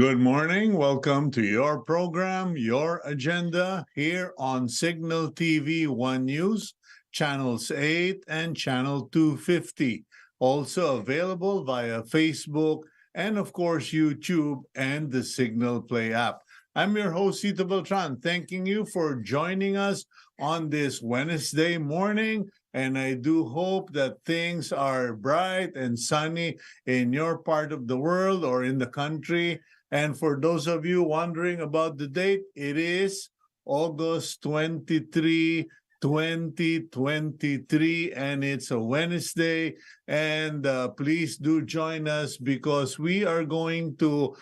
Good morning. Welcome to your program, Your Agenda, here on Cignal TV 1 News, Channels 8 and Channel 250. Also available via Facebook and, of course, YouTube and the Cignal Play app. I'm your host, Cito Beltran, thanking you for joining us on this Wednesday morning. And I do hope that things are bright and sunny in your part of the world or in the country. And for those of you wondering about the date, it is August 23, 2023, and it's a Wednesday. And please do join us because we are going to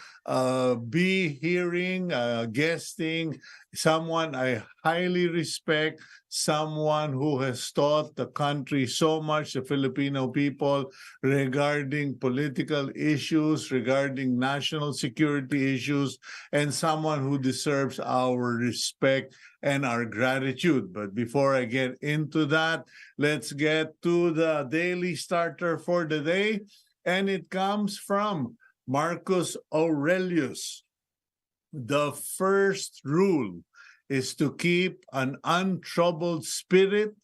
be hearing, guesting someone I highly respect, someone who has taught the country so much, the Filipino people, regarding political issues, regarding national security issues, and someone who deserves our respect and our gratitude. But before I get into that, let's get to the daily starter for the day. And it comes from Marcus Aurelius. The first rule is to keep an untroubled spirit.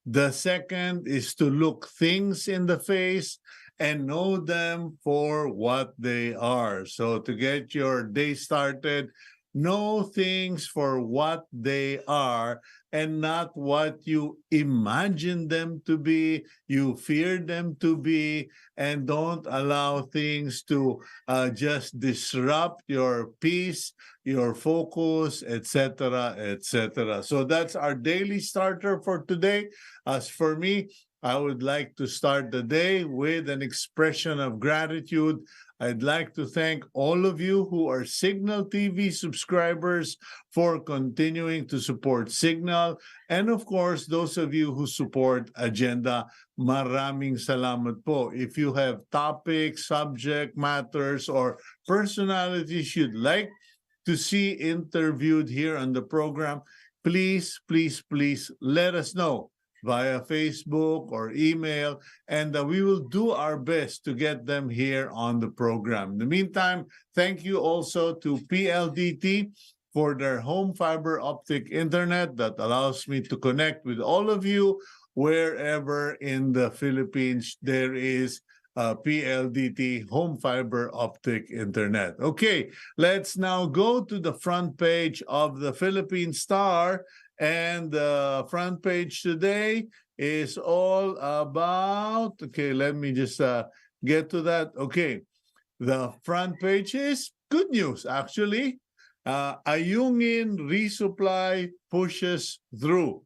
The second is to look things in the face and know them for what they are. So to get your day started, know things for what they are and not what you imagine them to be, you fear them to be, and don't allow things to just disrupt your peace, your focus, etc., etc. So that's our daily starter for today. As for me, I would like to start the day with an expression of gratitude. I'd like to thank all of you who are Cignal TV subscribers for continuing to support Cignal. And of course, those of you who support Agenda, maraming salamat po. If you have topics, subject matters, or personalities you'd like to see interviewed here on the program, please let us know via Facebook or email, and we will do our best to get them here on the program. In the meantime, thank you also to PLDT for their home fiber optic internet that allows me to connect with all of you wherever in the Philippines there is PLDT home fiber optic internet. Okay, let's now go to the front page of the Philippine Star. And the front page today is all about, okay, let me just get to that. Okay, the front page is good news, actually. Ayungin resupply pushes through.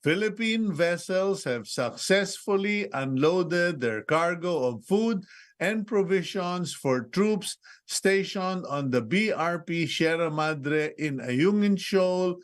Philippine vessels have successfully unloaded their cargo of food and provisions for troops stationed on the BRP Sierra Madre in Ayungin Shoal,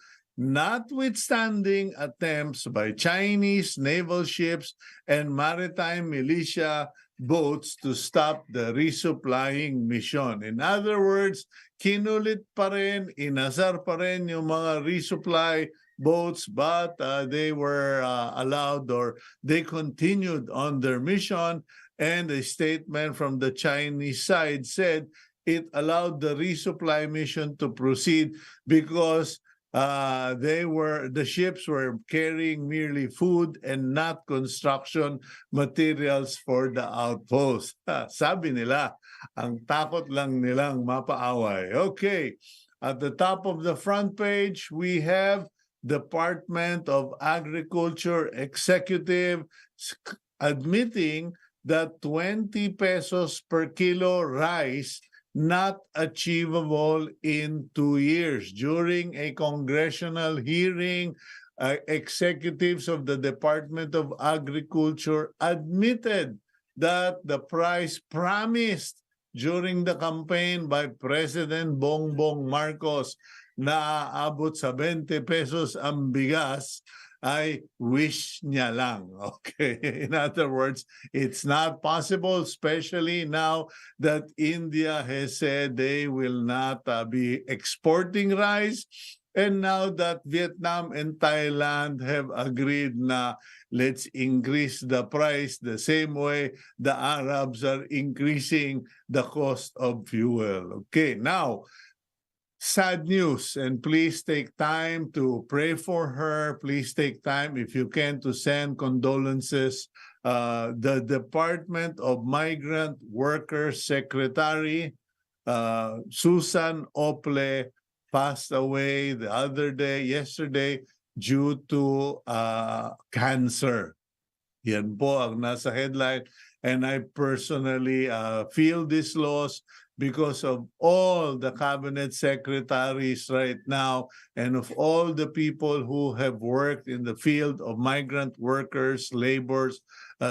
notwithstanding attempts by Chinese naval ships and maritime militia boats to stop the resupplying mission. In other words, kinulit pa rin, inasar pa rin yung mga resupply boats, but they were allowed, or they continued on their mission, and a statement from the Chinese side said it allowed the resupply mission to proceed because the ships were carrying merely food and not construction materials for the outpost. Sabi nila, ang takot lang nilang mapaaway. Okay, at the top of the front page, we have Department of Agriculture executive admitting that 20 pesos per kilo rice not achievable in 2 years. During a congressional hearing, executives of the Department of Agriculture admitted that the price promised during the campaign by President Bongbong Marcos na aabot sa 20 pesos ang bigas ay wish niya lang. Okay. In other words, it's not possible, especially now that India has said they will not be exporting rice. And now that Vietnam and Thailand have agreed na let's increase the price the same way the Arabs are increasing the cost of fuel. Okay, now, sad news, and please take time to pray for her. Please take time, if you can, to send condolences. The Department of Migrant Workers Secretary, Susan Ople, passed away the other day, yesterday, due to cancer. Yan po ang nasa headline. And I personally feel this loss because of all the cabinet secretaries right now and of all the people who have worked in the field of migrant workers, laborers.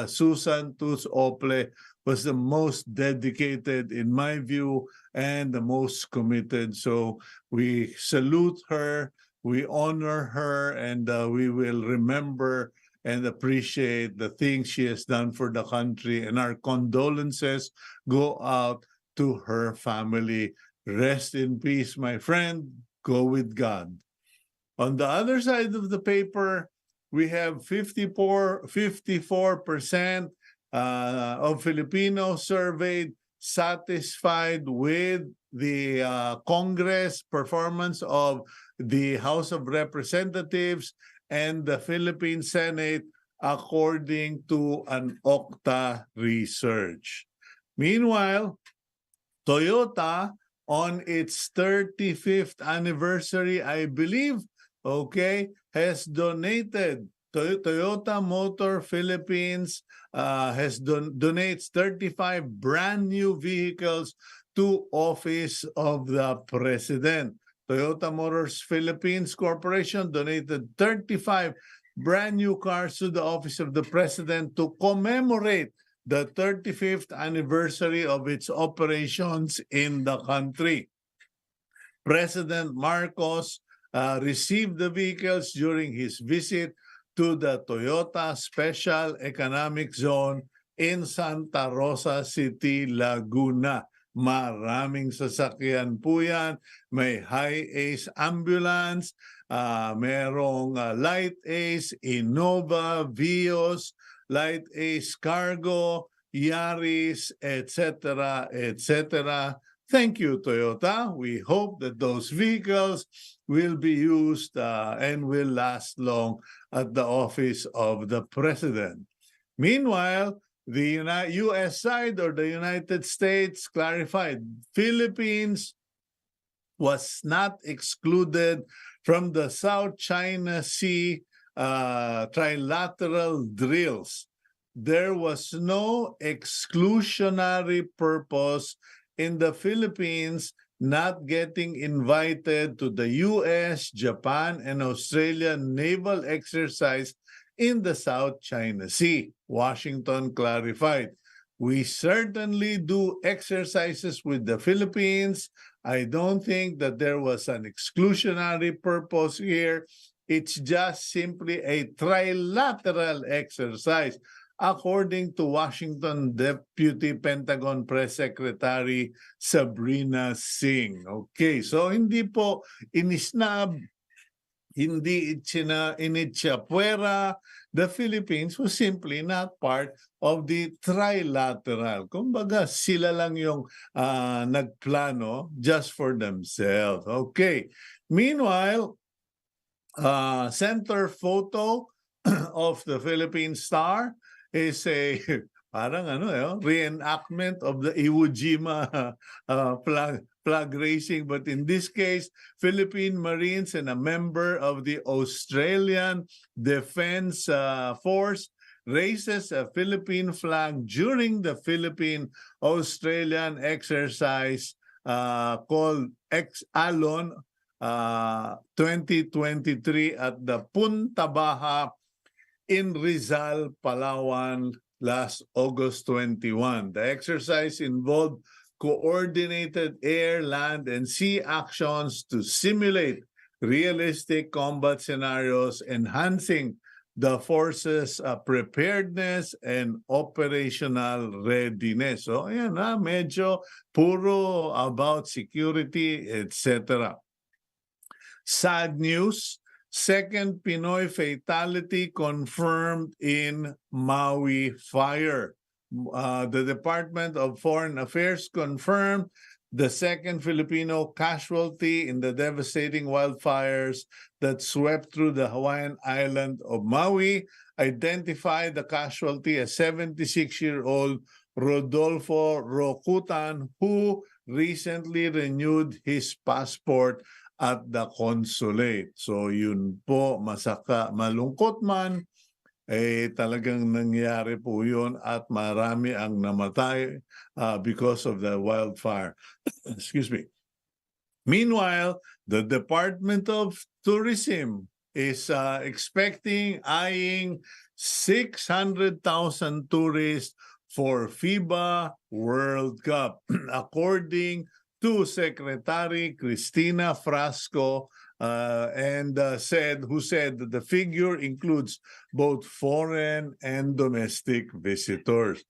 Susan Tus Ople was the most dedicated, in my view, and the most committed. So we salute her, we honor her, and we will remember and appreciate the things she has done for the country. And our condolences go out to her family. Rest in peace, my friend. Go with God. On the other side of the paper, we have 54% of Filipinos surveyed satisfied with the Congress performance of the House of Representatives and the Philippine Senate, according to an Okta research. Meanwhile, Toyota, on its 35th anniversary, I believe, okay, has donated. Toyota Motor Philippines donates 35 brand new vehicles to Office of the President. Toyota Motors Philippines Corporation donated 35 brand new cars to the Office of the President to commemorate the 35th anniversary of its operations in the country. President Marcos received the vehicles during his visit to the Toyota Special Economic Zone in Santa Rosa City, Laguna. Maraming sasakyan po yan. May High Ace Ambulance, merong Light Ace, Innova, Vios, Light Ace Cargo, Yaris, etc., etc. Thank you, Toyota. We hope that those vehicles will be used and will last long at the office of the President. Meanwhile, the U.S. side, or the United States, clarified Philippines was not excluded from the South China Sea trilateral drills. There was no exclusionary purpose in the Philippines not getting invited to the U.S., Japan, and Australian naval exercise in the South China Sea. Washington clarified, we certainly do exercises with the Philippines. I don't think that there was an exclusionary purpose here. It's just simply a trilateral exercise, according to Washington Deputy Pentagon Press Secretary Sabrina Singh. Okay, so hindi po inisnab, hindi initsapwera. The Philippines was simply not part of the trilateral. Kumbaga, sila lang yung nagplano just for themselves. Okay. Meanwhile, center photo of the Philippine Star is a parang reenactment of the Iwo Jima flag raising, but in this case, Philippine Marines and a member of the Australian Defense Force raises a Philippine flag during the Philippine-Australian exercise called Alon 2023 at the Punta Baja in Rizal, Palawan, last August 21. The exercise involved coordinated air, land, and sea actions to simulate realistic combat scenarios, enhancing the forces' preparedness and operational readiness. So, ayan medyo puro about security, etc. Sad news. Second Pinoy fatality confirmed in Maui fire. The Department of Foreign Affairs confirmed the second Filipino casualty in the devastating wildfires that swept through the Hawaiian island of Maui. Identified the casualty as 76-year-old Rodolfo Rocutan, who recently renewed his passport at the consulate. So yun po, malungkot man, talagang nangyari po yun at marami ang namatay because of the wildfire. Excuse me. Meanwhile, the Department of Tourism is eyeing 600,000 tourists for FIBA World Cup, according to Secretary Cristina Frasco, who said that the figure includes both foreign and domestic visitors.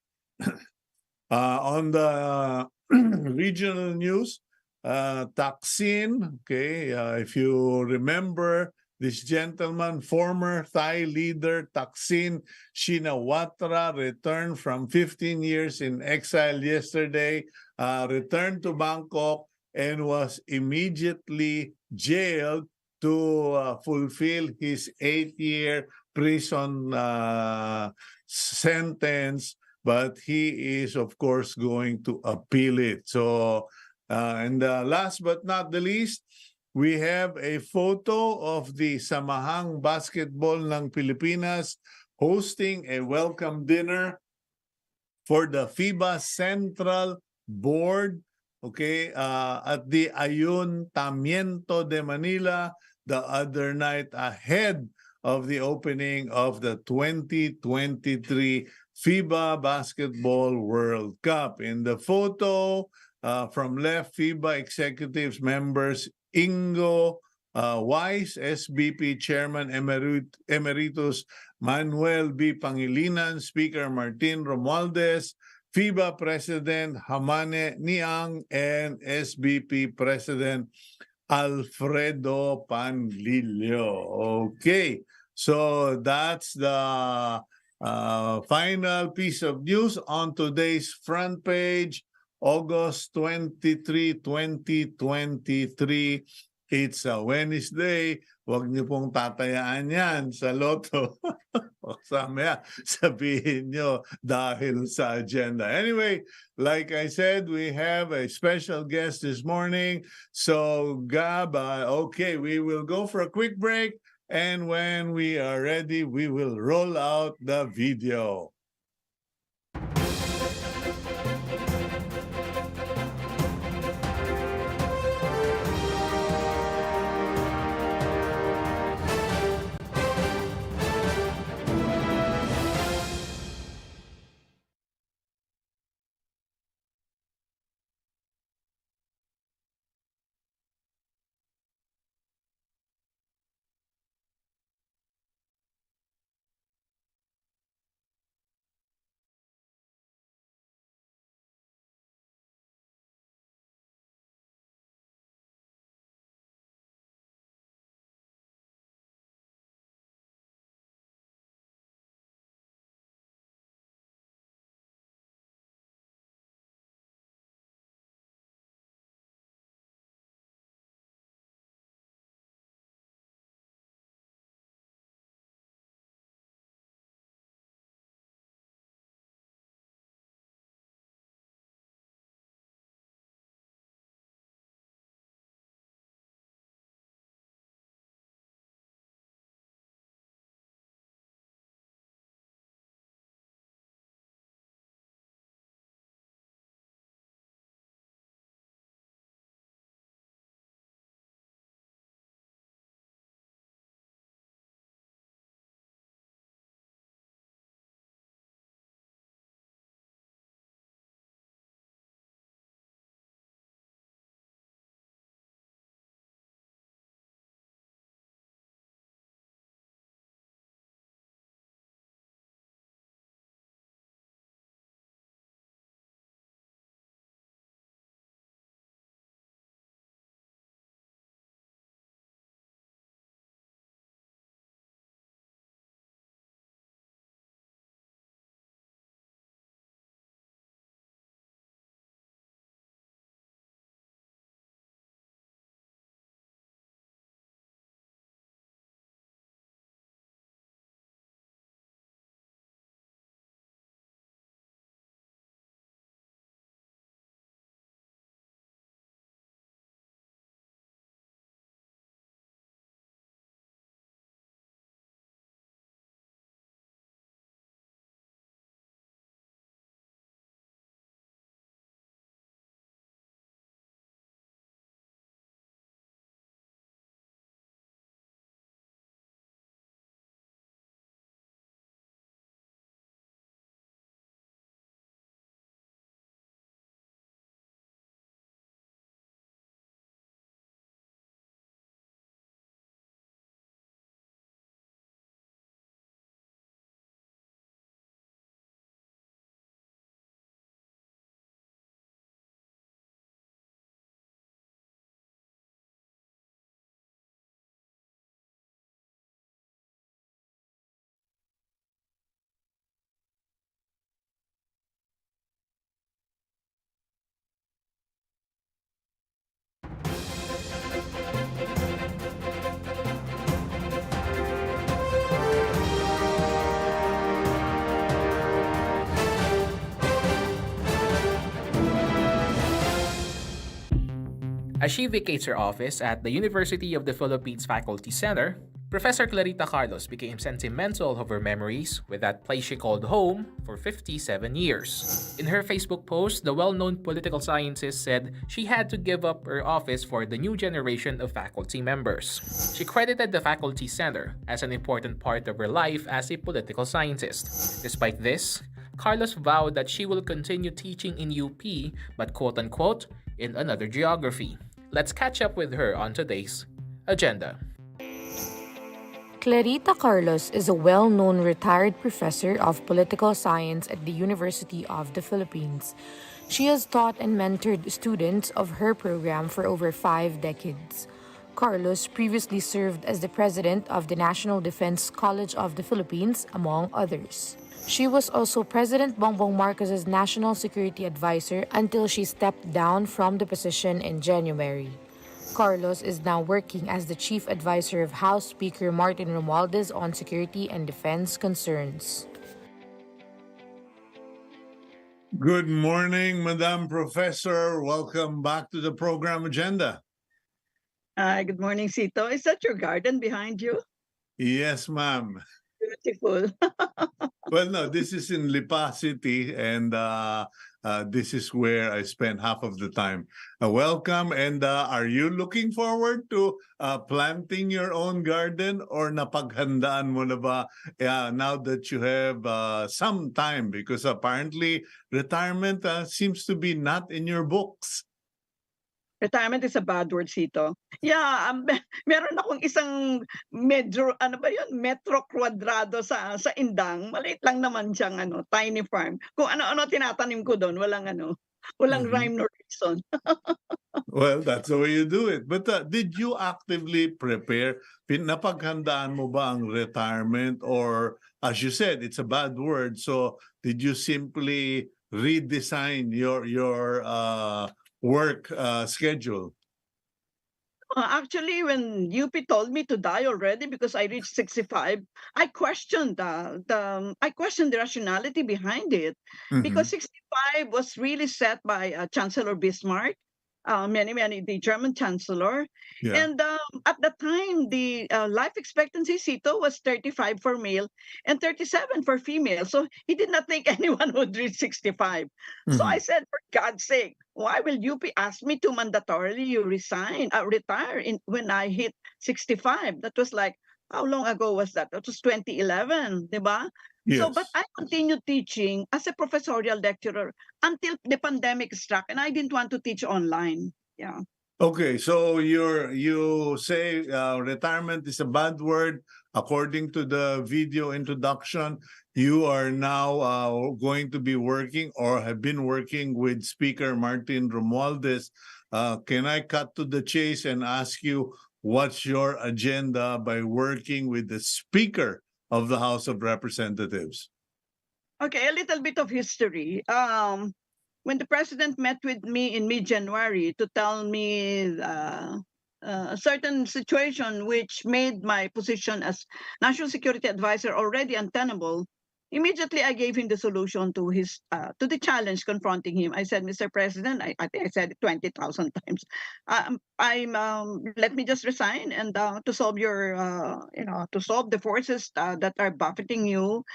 On the regional news, Thaksin, okay, if you remember, this gentleman, former Thai leader Thaksin Shinawatra, returned from 15 years in exile yesterday, returned to Bangkok and was immediately jailed to fulfill his 8-year prison sentence, but he is, of course, going to appeal it. So, and last but not the least, we have a photo of the Samahang Basketball ng Pilipinas hosting a welcome dinner for the FIBA Central Board, okay, at the Ayuntamiento de Manila the other night ahead of the opening of the 2023 FIBA Basketball World Cup. In the photo, from left, FIBA executives members Ingo Wise, SBP Chairman Emeritus Manuel B. Pangilinan, Speaker Martin Romualdez, FIBA President Hamane Niang, and SBP President Alfredo Panlilio. Okay, so that's the final piece of news on today's front page, August 23, 2023. It's a Wednesday. Huwag niyo pong tatayaan yan sa loto. Samaya, sabihin nyo dahil sa agenda. Anyway, like I said, we have a special guest this morning. So, Gab, okay, we will go for a quick break. And when we are ready, we will roll out the video. As she vacates her office at the University of the Philippines Faculty Center, Professor Clarita Carlos became sentimental of her memories with that place she called home for 57 years. In her Facebook post, the well-known political scientist said she had to give up her office for the new generation of faculty members. She credited the Faculty Center as an important part of her life as a political scientist. Despite this, Carlos vowed that she will continue teaching in UP, but quote-unquote, in another geography. Let's catch up with her on today's agenda. Clarita Carlos is a well-known retired professor of political science at the University of the Philippines. She has taught and mentored students of her program for over 5 decades. Carlos previously served as the president of the National Defense College of the Philippines, among others. She was also President Bongbong Marcos' national security advisor until she stepped down from the position in January. Carlos is now working as the chief advisor of House Speaker Martin Romualdez on security and defense concerns. Good morning, Madam Professor. Welcome back to the program agenda. Good morning, Cito. Is that your garden behind you? Yes, ma'am. Beautiful. Well, no, this is in Lipa City, and this is where I spend half of the time. Welcome, and are you looking forward to planting your own garden, or napaghandaan mo na ba now that you have some time? Because apparently retirement seems to be not in your books. Retirement is a bad word, Cito. Yeah, meron akong isang metro kwadrado sa Indang. Maliit lang naman siyang tiny farm. Kung ano-ano tinatanim ko doon, walang rhyme nor reason. Well, that's the way you do it. But did you actively prepare? Napaghandaan mo ba ang retirement? Or as you said, it's a bad word. So did you simply redesign your work schedule? Actually, when UP told me to die already because I reached 65, I questioned the rationality behind it, because 65 was really set by Chancellor Bismarck, the German Chancellor, Yeah. and at the time the life expectancy, Cito, was 35 for male and 37 for female. So he did not think anyone would reach 65. So I said, for God's sake, why will UP ask me to mandatorily retire when I hit 65? That was like, how long ago was that? That was 2011, di ba? So, but Yes. I continued teaching as a professorial lecturer until the pandemic struck, and I didn't want to teach online. Yeah. Okay, so you say retirement is a bad word. According to the video introduction, you are now going to be working or have been working with Speaker Martin Romualdez. Can I cut to the chase and ask you what's your agenda by working with the Speaker of the House of Representatives? Okay, a little bit of history. When the president met with me in mid-January to tell me a certain situation which made my position as national security advisor already untenable, immediately I gave him the solution to the challenge confronting him. I said, Mr. President, I think I said it 20,000 times. Let me just resign and to solve to solve the forces that are buffeting you.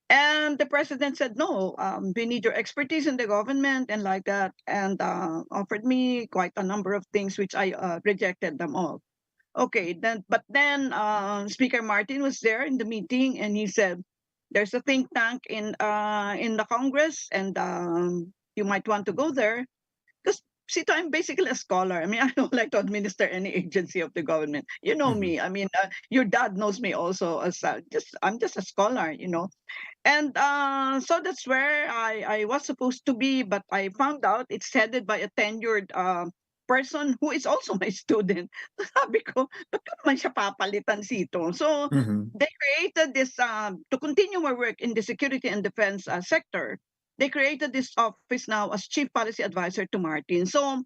And the president said, no, we need your expertise in the government and like that, and offered me quite a number of things, which I rejected them all. Okay, but then Speaker Martin was there in the meeting, and he said, there's a think tank in the Congress, and you might want to go there. Because, Sito, I'm basically a scholar. I mean, I don't like to administer any agency of the government. You know me. I mean, your dad knows me also as I'm just a scholar, And so that's where I was supposed to be, but I found out it's headed by a tenured person who is also my student. Sabi ko, ba't ko naman siya papalitan, Sito? So they created this, to continue my work in the security and defense sector, they created this office now as Chief Policy Advisor to Martin. So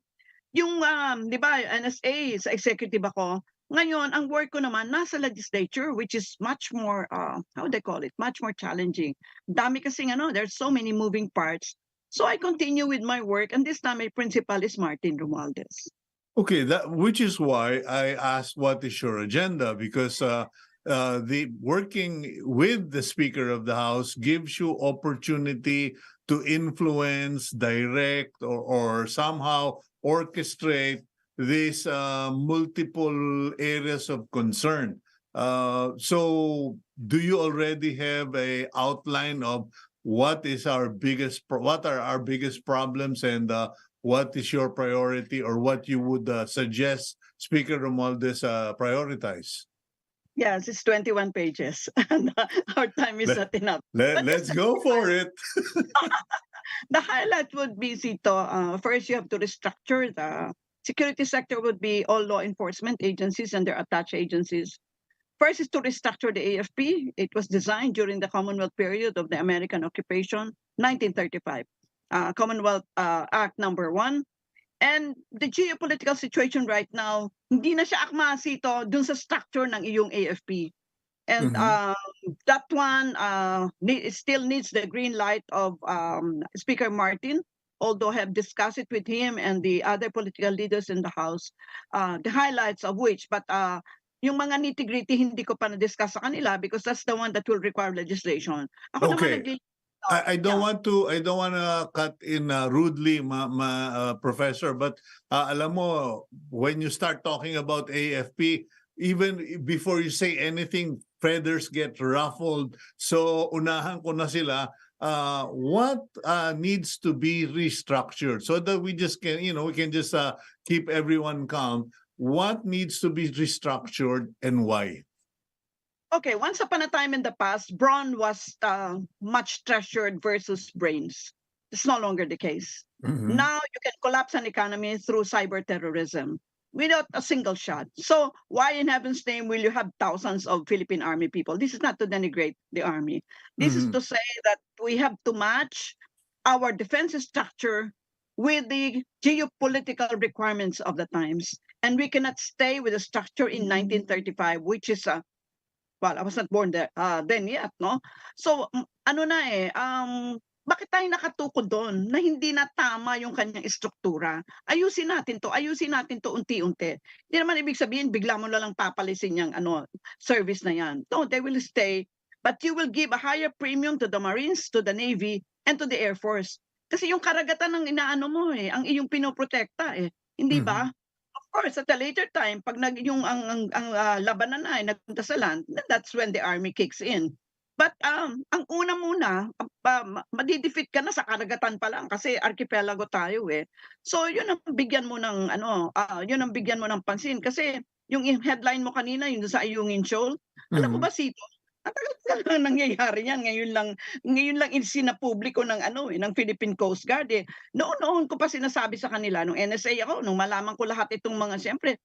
yung, di ba, NSA, sa executive ako, ngayon, ang work ko naman nasa legislature, which is much more, how would I call it, much more challenging. Dami kasing there's so many moving parts. So I continue with my work, and this time my principal is Martin Romualdez. Okay, that which is why I asked what is your agenda, because the working with the Speaker of the House gives you opportunity to influence, direct, or somehow orchestrate these multiple areas of concern. So, do you already have a outline of what is our what are our biggest problems, and what is your priority, or what you would suggest Speaker Romualdez prioritize? Yes, it's 21 pages, and our time is Let, not enough. But just let's go for it. the highlight would be, Zito, first you have to restructure the security sector would be all law enforcement agencies and their attached agencies. First is to restructure the AFP. It was designed during the Commonwealth period of the American occupation, 1935. Commonwealth Act number 1. And the geopolitical situation right now, hindi na siya akma, Sito, dun sa structure ng iyong AFP. And Mhm. that one it still needs the green light of Speaker Martin, although I have discussed it with him and the other political leaders in the House, the highlights of which, but yung mga nitty-gritty hindi ko pa na-discuss sa kanila because that's the one that will require legislation. Ako naman Okay. I don't want to cut in rudely, Professor, but alam mo, when you start talking about AFP, even before you say anything, feathers get ruffled. So unahan ko na sila. What needs to be restructured so that we just can, we can just keep everyone calm. What needs to be restructured and why? Okay, once upon a time in the past, brawn was much treasured versus brains. It's no longer the case. Mhm. Now you can collapse an economy through cyber terrorism without a single shot. So why in heaven's name will you have thousands of Philippine Army people? This is not to denigrate the army. This is Mhm. to say that we have to match our defense structure with the geopolitical requirements of the times. And we cannot stay with the structure in 1935, which is well, I was not born there, then yet, no? So, ano na bakit tayo nakatukod doon na hindi na tama yung kanyang istruktura? Ayusin natin to unti-unti. Hindi naman ibig sabihin bigla mo na lang papalisin yung service na yan. No, they will stay, but you will give a higher premium to the Marines, to the Navy, and to the Air Force. Kasi yung karagatan ng inaano mo ang iyong pinoprotekta hindi ba? Mhm. Of course, at a later time, pag yung labanan na ay nagpunta sa land, then that's when the army kicks in. But ang una muna, madidefeat ka na sa karagatan pa lang kasi archipelago tayo So yun ang bigyan mo ng yun ang bigyan mo ng pansin kasi yung headline mo kanina yung sa Ayungin Shoal, alam mo Mhm. ba Sito, ang tagal lang nangyayari yan, ngayon lang sinapubliko ng ng Philippine Coast Guard Noon ko pa sinasabi sa kanila nung NSA ako, nung malaman ko lahat itong mga siyempre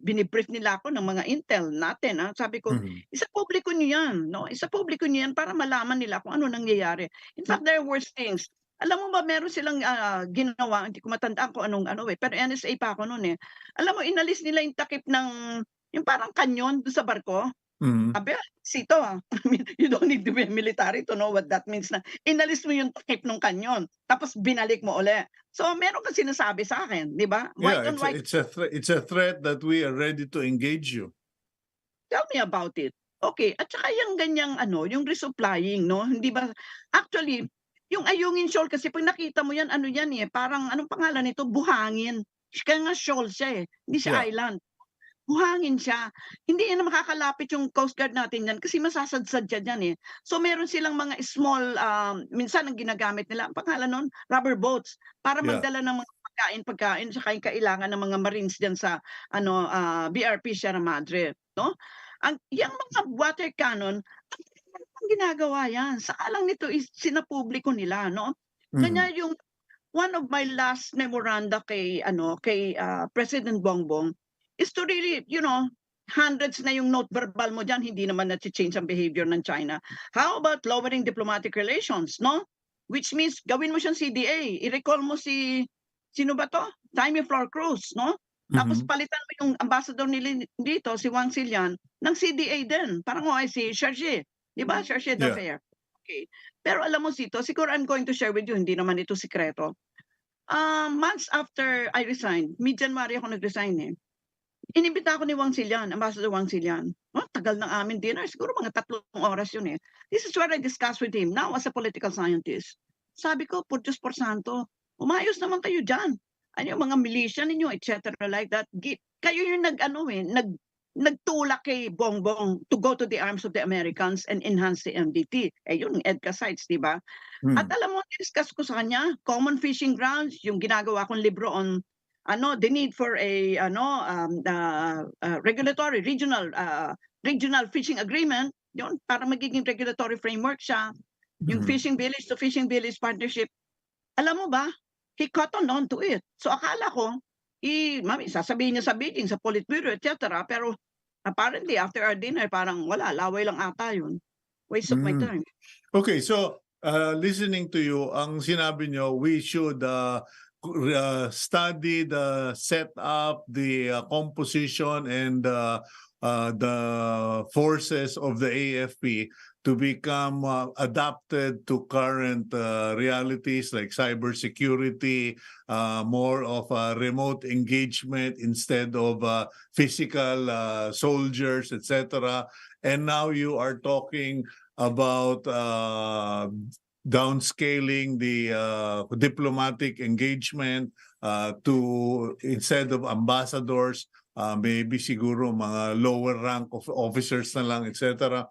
binibrief nila ako ng mga intel natin sabi ko, Mhm. isapubliko niyo yan, no? Isapubliko niyo yan para malaman nila kung ano nangyayari. In fact, there are worse things. Alam mo ba meron silang ginawa, hindi ko matandaan kung anong pero NSA pa ako noon Alam mo, inalis nila yung takip ng yung parang kanyon doon sa barko. Mhm. Abi, Sito I mean, you don't need to be military to know what that means na inalis mo yung takip ng kanyon, tapos binalik mo uli. So meron kang sinasabi sa akin, di ba? Yeah, White on white, it's a threat that we are ready to engage you. tell me about it. Okay, at saka yung ganyang yung resupplying, no? Hindi ba, actually, yung Ayungin Shoal kasi pag nakita mo yan, yan parang anong pangalan nito? Buhangin. Kaya nga shoal siya hindi siya Yeah. island. Buhangin siya. Hindi yan makakalapit yung Coast Guard natin yan kasi masasadsad yan So meron silang mga small, minsan ang ginagamit nila, ang pangalan nun, rubber boats, para Yeah. magdala ng mga pagkain, saka yung kailangan ng mga Marines dyan sa BRP Sierra Madre, no? Yang mga water cannon, ang ginagawa yan. Saka lang nito is sinapubliko nila, no? Kanya Mhm. yung one of my last memoranda kay President Bongbong is to really, hundreds na yung note verbal mo diyan, hindi naman na-change ang behavior ng China. How about lowering diplomatic relations, no? Which means gawin mo siyang CDA, i-recall mo sino ba to? Jaime Flor Cruz, no? Tapos Mhm. palitan mo yung ambassador nila dito, si Wang Silian, ng CDA din. Parang si Charge, di ba? Charge Yeah. d'Affaires. Okay. Pero alam mo Sito, siguro I'm going to share with you, hindi naman ito sikreto. Months after I resigned, mid-January ako nag-resign, eh. Inimbita ako ni Wang Silian, Ambassador Wang Silian. Oh, tagal ng aming dinner, siguro mga 3 oras yun, eh. This is what I discussed with him now as a political scientist. Sabi ko, "Por Diyos por santo, umayos naman kayo diyan. Ano yung mga militia ninyo, et cetera, like that. Kayo yung nag-ano, eh, nagtulak kay Bongbong to go to the arms of the Americans and enhance the MDT." Eh, yun, EDCA sites, di ba? At Hmm. alam mo, discuss ko sa kanya, common fishing grounds, yung ginagawa kong libro on the need for a regulatory regional fishing agreement, yun para magiging regulatory framework siya. Yung Mhm. fishing village to fishing village partnership, alam mo ba, he caught on to it. So akala ko, mami, sasabihin niya sa meeting, sa Politburo, et cetera, pero apparently after our dinner, parang wala, laway lang ata yun. Waste of my Mm. time. Okay, so listening to you, ang sinabi nyo, we should study the setup, the composition, and the forces of the AFP to become adapted to current realities like cybersecurity, more of remote engagement instead of physical soldiers, etc. And now you are talking about downscaling the diplomatic engagement to instead of ambassadors, maybe siguro mga lower rank of officers na lang, etc.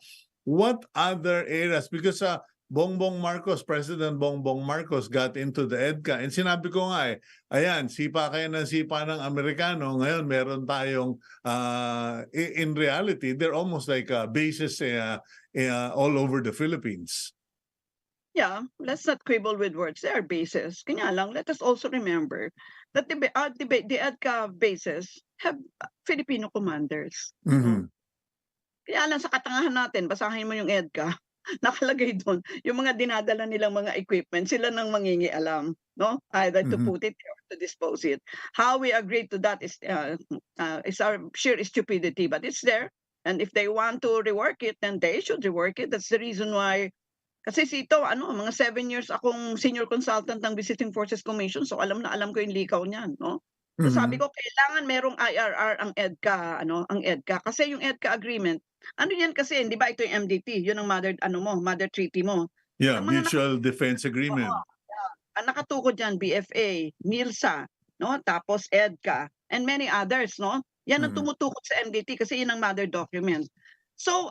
What other areas? Because Bongbong Marcos, President Bongbong Marcos got into the EDCA and sinabi ko nga ayan, sipa kayo ng sipa ng Amerikano, ngayon meron tayong in reality, they're almost like bases all over the Philippines. Yeah, let's not quibble with words. They are bases. Kanya lang, let us also remember that the EDCA bases have Filipino commanders. No? Mhm. Kaya lang sa katangahan natin, basahin mo yung EDCA, nakalagay doon, yung mga dinadala nilang mga equipment, sila nang mangingialam, no? Either to Mhm. put it or to dispose it. How we agree to that is our sheer stupidity, but it's there. And if they want to rework it, then they should rework it. That's the reason why. Kasi Sito, mga 7 years akong senior consultant ng Visiting Forces Commission, so alam na alam ko yung likaw niyan, no? So sabi Mhm. ko kailangan merong IRR ang EDCA, ang EDCA. Kasi yung EDCA agreement, ano yan kasi, 'di ba ito yung MDT, yun ang mother treaty mo. Yeah, Ang mga Mutual Defense oo, Agreement. ang nakatukod diyan BFA, NILSA, no? Tapos EDCA and many others, no? Yan ang Mhm. tumutukod sa MDT kasi yun ang mother document. So,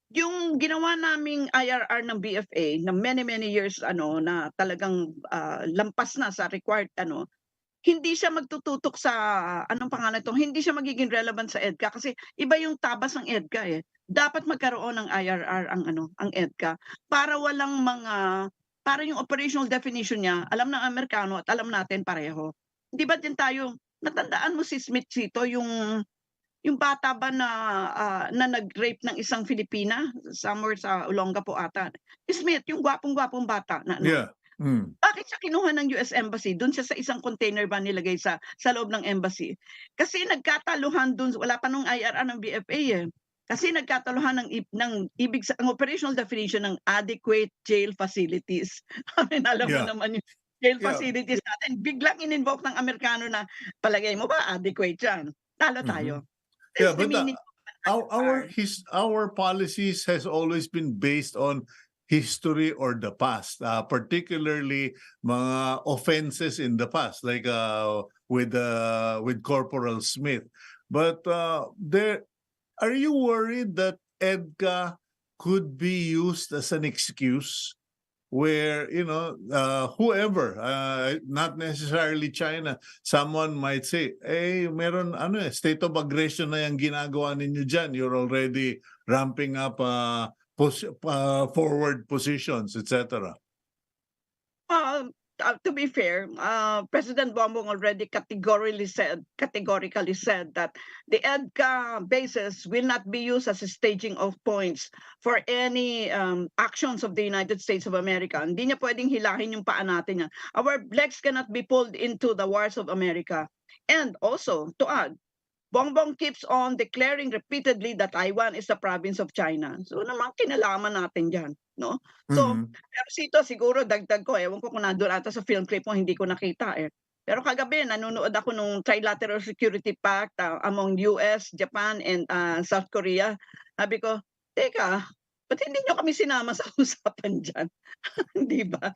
yung ginawa naming IRR ng BFA na many years na talagang lampas na sa required hindi siya magtututok sa anong pangalan 'to, hindi siya magiging relevant sa EDCA kasi iba yung tabas ng EDCA, eh. Dapat magkaroon ng IRR ang EDCA para para yung operational definition niya alam ng Amerikano at alam natin pareho. 'Di ba din tayo natandaan mo si Smith Cito yung bata ba na nag-rape ng isang Filipina somewhere sa Olongapo ata. Smith, yung gwapong-gwapong bata na Yeah. Mm. bakit siya kinuha ng US Embassy? Dun siya sa isang container ba nilagay sa loob ng embassy. Kasi nagkataluhan dun, wala pa nung IRR ng BFA, eh. Kasi nagkataluhan ang operational definition ng adequate jail facilities. I mean, alam mo Yeah. naman yung jail Yeah. facilities natin, biglang in-invoke ng Amerikano na palagay mo ba adequate yan? Talo Mhm. tayo. Yeah, This is the but meaning of IRR. our policies has always been based on history or the past, particularly mga offenses in the past, like with Corporal Smith. But are you worried that EDCA could be used as an excuse where whoever, not necessarily China, someone might say, meron state of aggression na yung ginagawa ninyo dyan, you're already ramping up forward positions, etc. To be fair, President Bongbong already categorically said that the EDCA bases will not be used as a staging of points for any actions of the United States of America. Hindi niya pwedeng hilahin yung paa natin yan. Our legs cannot be pulled into the wars of America. And also, to add, Bongbong keeps on declaring repeatedly that Taiwan is a province of China. So naman kinalaman natin diyan, no? So, Mhm. pero Sito siguro dagdag ko, ewan ko kung nandun ata sa film clip mo, hindi ko nakita eh. Pero kagabi nanonood ako nung Trilateral Security Pact among US, Japan, and South Korea. Sabi ko, teka, ba't hindi nyo kami sinama sa usapan diyan? Di ba?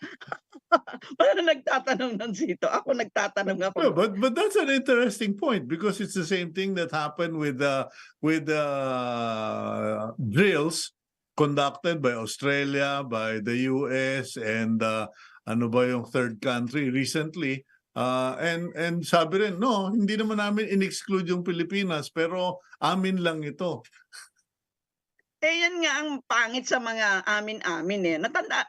Parang nagtatanong ng Sito. Ako nagtatanong ako. Well, but that's an interesting point because it's the same thing that happened with drills conducted by Australia, by the US, and ano ba yung third country recently. And sabi rin, no, hindi naman namin in-exclude yung Pilipinas, pero amin lang ito. Eh, yan nga ang pangit sa mga amin-amin, eh.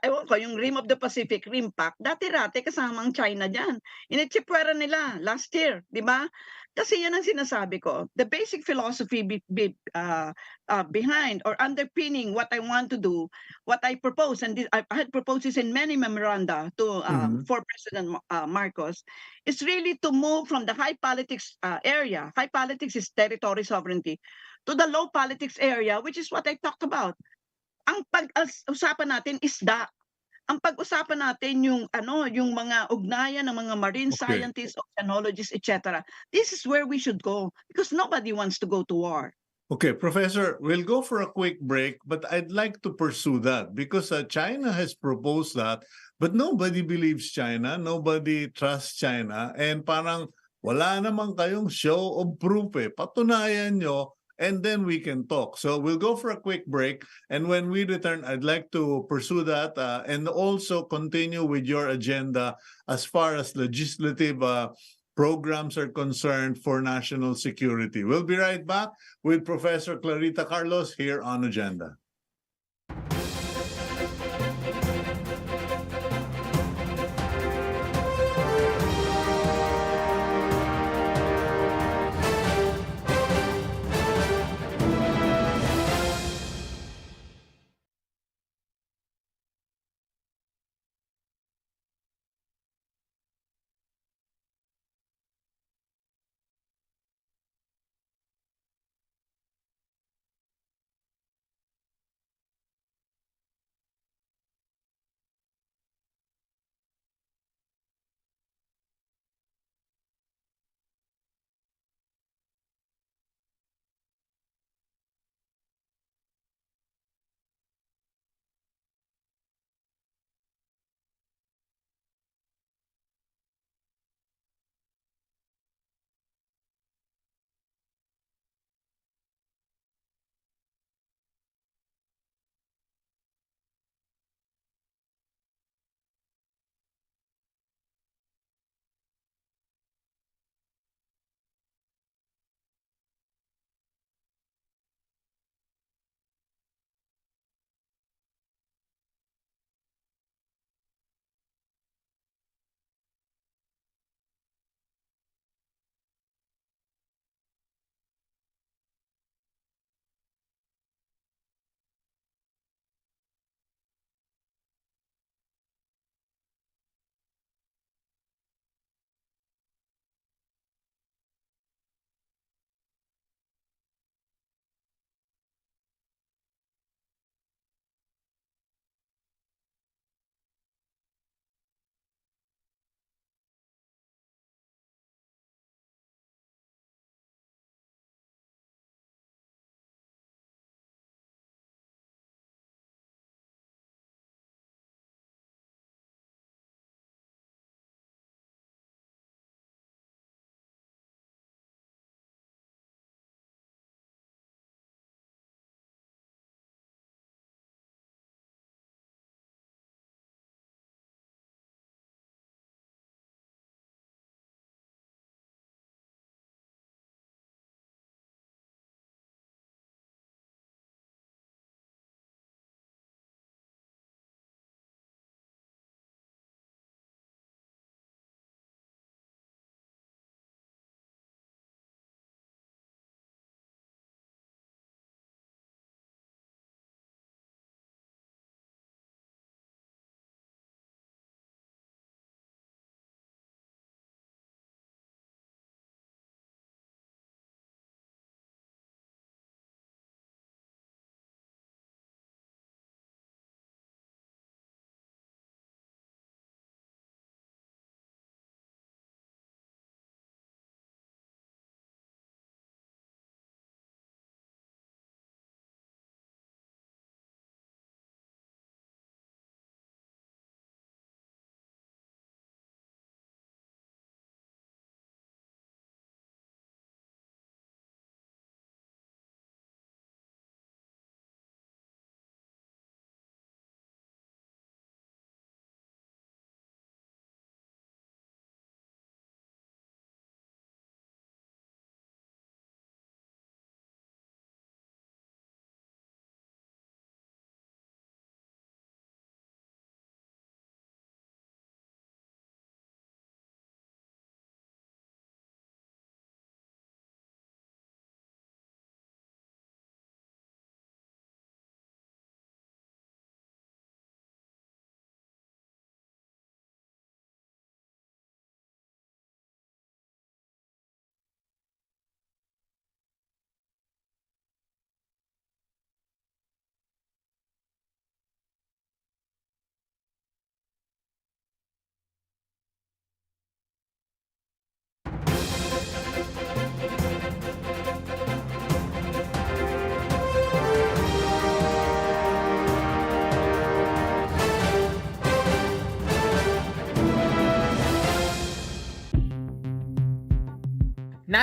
Ewan ko yung Rim of the Pacific, Rim Pact, dati-rati kasama ang China diyan. Initsipwera nila last year, 'di ba? Kasi yan ang sinasabi ko, the basic philosophy behind or underpinning what I want to do, what I propose, and I had proposed this in many memoranda to Mhm. for President Marcos, is really to move from the high politics area. High politics is territory sovereignty to the low politics area, which is what I talked about. Ang pag-usapan natin isda. Ang pag-usapan natin yung ano, yung mga ugnayan ng mga marine Okay. scientists, oceanologists, etc. This is where we should go because nobody wants to go to war. Okay, Professor, we'll go for a quick break, but I'd like to pursue that because China has proposed that, but nobody believes China, nobody trusts China, and parang wala namang kayong show of proof eh. Patunayan nyo, and then we can talk. So we'll go for a quick break, and when we return, I'd like to pursue that and also continue with your agenda as far as legislative programs are concerned for national security. We'll be right back with Professor Clarita Carlos here on Agenda.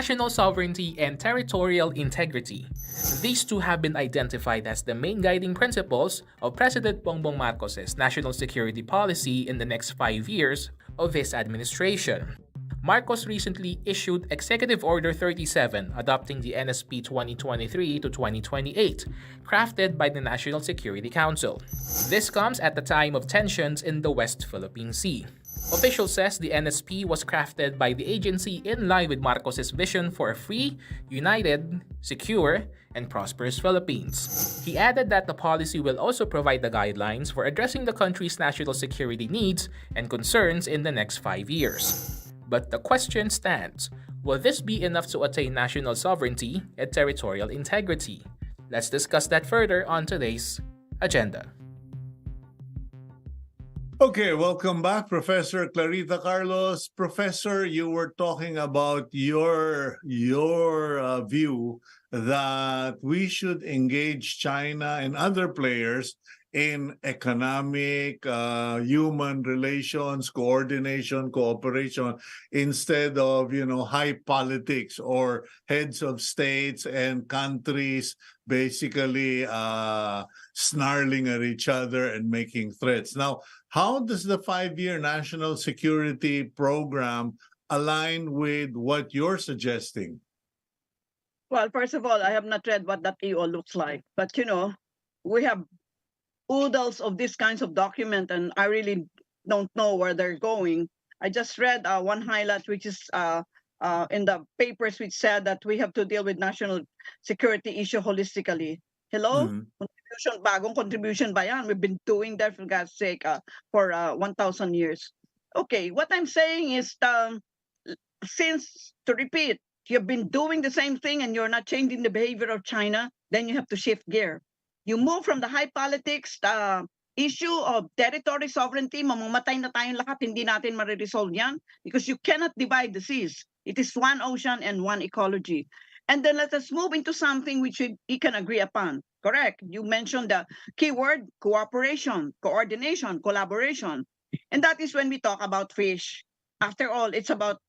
national sovereignty and territorial integrity. These two have been identified as the main guiding principles of President Bongbong Marcos' national security policy in the next 5 years of his administration. Marcos recently issued Executive Order 37 adopting the NSP 2023 to 2028, crafted by the National Security Council. This comes at the time of tensions in the West Philippine Sea. Officials says the NSP was crafted by the agency in line with Marcos' vision for a free, united, secure, and prosperous Philippines. He added that the policy will also provide the guidelines for addressing the country's national security needs and concerns in the next 5 years. But the question stands, will this be enough to attain national sovereignty and territorial integrity? Let's discuss that further on today's agenda. Okay, welcome back, Professor Clarita Carlos. Professor, you were talking about your view that we should engage China and other players in economic, human relations, coordination, cooperation, instead of, high politics or heads of states and countries basically snarling at each other and making threats. Now, how does the 5-year national security program align with what you're suggesting? Well, first of all, I have not read what that EO looks like, but we have oodles of these kinds of document, and I really don't know where they're going. I just read one highlight, which is in the papers, which said that we have to deal with national security issue holistically. Hello? Contribution, bagong contribution ba yan? We've been doing that for God's sake for 1,000 years. Okay, what I'm saying is, to repeat, you've been doing the same thing and you're not changing the behavior of China, then you have to shift gear. You move from the high politics issue of territory sovereignty, mamamatay na tayong lahat, hindi natin mariresolve yan because you cannot divide the seas. It is one ocean and one ecology. And then let us move into something which we can agree upon. Correct. You mentioned the keyword cooperation, coordination, collaboration. And that is when we talk about fish. After all, it's about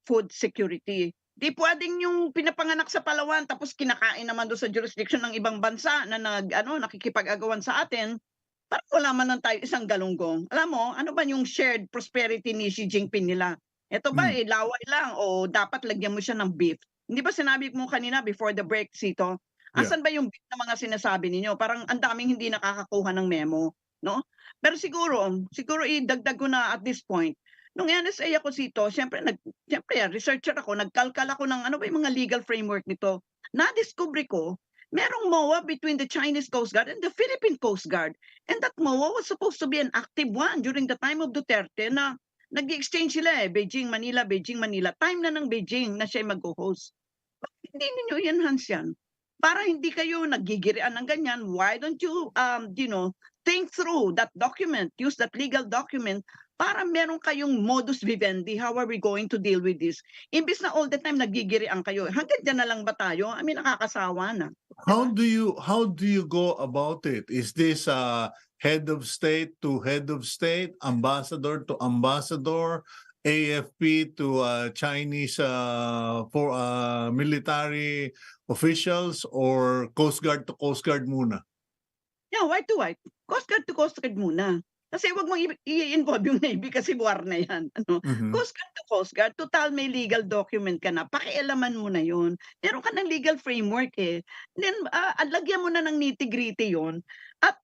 food security. Di pwedeng yung pinapanganak sa Palawan tapos kinakain naman doon sa jurisdiction ng ibang bansa na nakikipag-agawan sa atin. Parang wala man lang tayo isang galunggong. Alam mo, ano ba yung shared prosperity ni Xi Jinping nila? Ito ba laway lang o dapat lagyan mo siya ng beef? Hindi ba sinabi mo kanina before the break, Cito? Asan ba yung beef na mga sinasabi ninyo? Parang ang daming hindi nakakakuha ng memo, no? Pero siguro idagdag ko na at this point. Nung NSA ako, Cito, siyempre researcher ako, nagkalkal ako ng ano ba yung mga legal framework nito. Na-discover ko, merong MOA between the Chinese Coast Guard and the Philippine Coast Guard. And that MOA was supposed to be an active one during the time of Duterte na nag-exchange sila Beijing, Manila, Beijing, Manila. Time na ng Beijing na siya mag-host. Hindi ninyo i-enhance yan. Para hindi kayo nagigirian ng ganyan, why don't you, think through that document, use that legal document para meron kayong modus vivendi, how are we going to deal with this? Imbis na all the time nagigirian kayo, hanggang dyan na lang ba tayo? I mean, nakakasawa na. How do you go about it? Is this head of state to head of state, ambassador to ambassador, AFP to Chinese for military officials, or Coast Guard to Coast Guard muna? Yeah, white to white. Coast Guard to Coast Guard muna. Kasi wag mong i-involve yung Navy kasi war na yan. Coast Guard to Coast Guard, total may legal document ka na, pakialaman mo na yun. Meron ka ng legal framework Then, lagyan mo na ng nitty-gritty yun. At,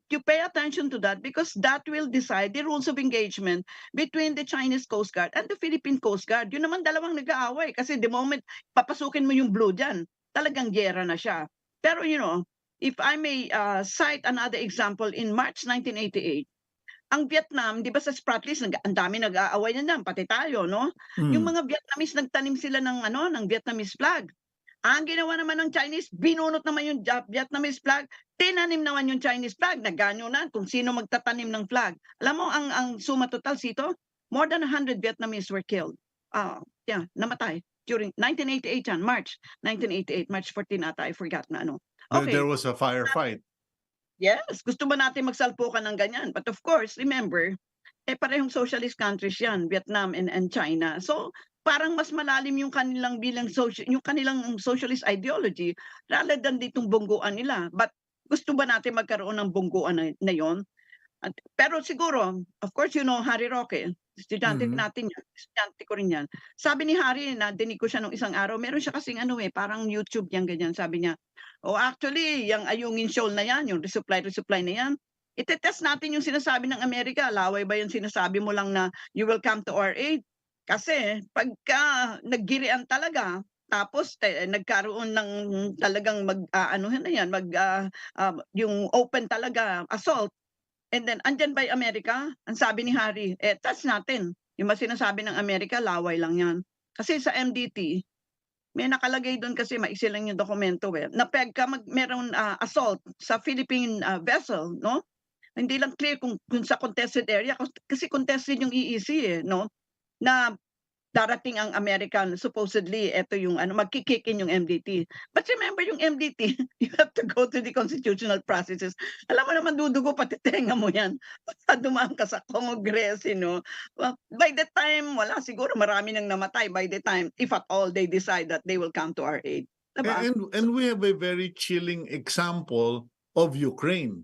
you pay attention to that because that will decide the rules of engagement between the Chinese Coast Guard and the Philippine Coast Guard. Yun naman dalawang nag-aaway kasi the moment papasukin mo yung blue dyan, talagang gera na siya. Pero, if I may cite another example, in March 1988, ang Vietnam, di ba sa Spratlys, ang dami nag-aaway na yan, pati tayo, no? Yung mga Vietnamese, nagtanim sila ng Vietnamese flag. Ang ginawa naman ng Chinese, binunot naman yung Vietnamese flag, tinanim naman yung Chinese flag, naganyo na kung sino magtatanim ng flag. Alam mo, ang suma total, Cito, more than 100 Vietnamese were killed. Namatay. During 1988 yan, March 1988, March 14 ata, I forgot na Okay. There was a firefight. Yes, gusto ba natin magsalpukan ng ganyan? But of course, remember, parehong socialist countries yan, Vietnam and China. So, parang mas malalim yung kanilang yung kanilang socialist ideology rather than ditong bungguan nila. But gusto ba natin magkaroon ng bungguan na yon? Pero siguro, of course, Harry Roque, estudyante Mhm. natin yan, estudyante ko rin yan. Sabi ni Harry, nadinig ko siya nung isang araw, meron siya kasing parang YouTube yan, ganyan. Sabi niya, oh actually, yung Ayungin Shoal na yan, yung resupply na yan, itetest natin yung sinasabi ng Amerika. Laway ba yung sinasabi mo lang na you will come to our aid? Kasi pagka naggirian talaga, tapos nagkaroon ng talagang anuhan na yan, yung open talaga assault, and then, andyan ba yung Amerika? Ang sabi ni Harry, test natin. Yung mga sinasabi ng Amerika, laway lang yan. Kasi sa MDT, may nakalagay doon kasi maiksi lang yung dokumento na pagka meron assault sa Philippine vessel, no? Hindi lang clear kung sa contested area, kasi contested yung EEC, no? Na darating ang American, supposedly, eto yung magki-kick in yung MDT. But remember yung MDT, you have to go to the constitutional processes. Alam mo naman, dudugo pati tenga mo yan. Basta dumaan ka sa Congress, Well, by the time, wala, siguro marami nang namatay by the time, if at all, they decide that they will come to our aid. Diba? And we have a very chilling example of Ukraine.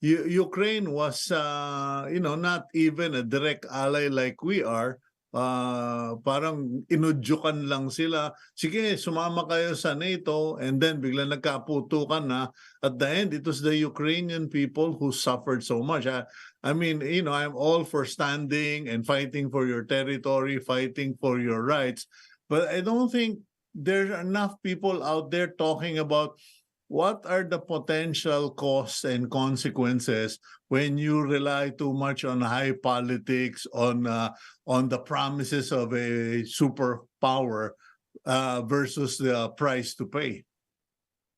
Ukraine was, not even a direct ally like we are. Parang inudyukan lang sila. Sige, sumama kayo sa NATO, and then bigla nagkaputukan na. At the end, it was the Ukrainian people who suffered so much. I mean, I'm all for standing and fighting for your territory, fighting for your rights. But I don't think there's enough people out there talking about what are the potential costs and consequences when you rely too much on high politics, on the promises of a superpower versus the price to pay?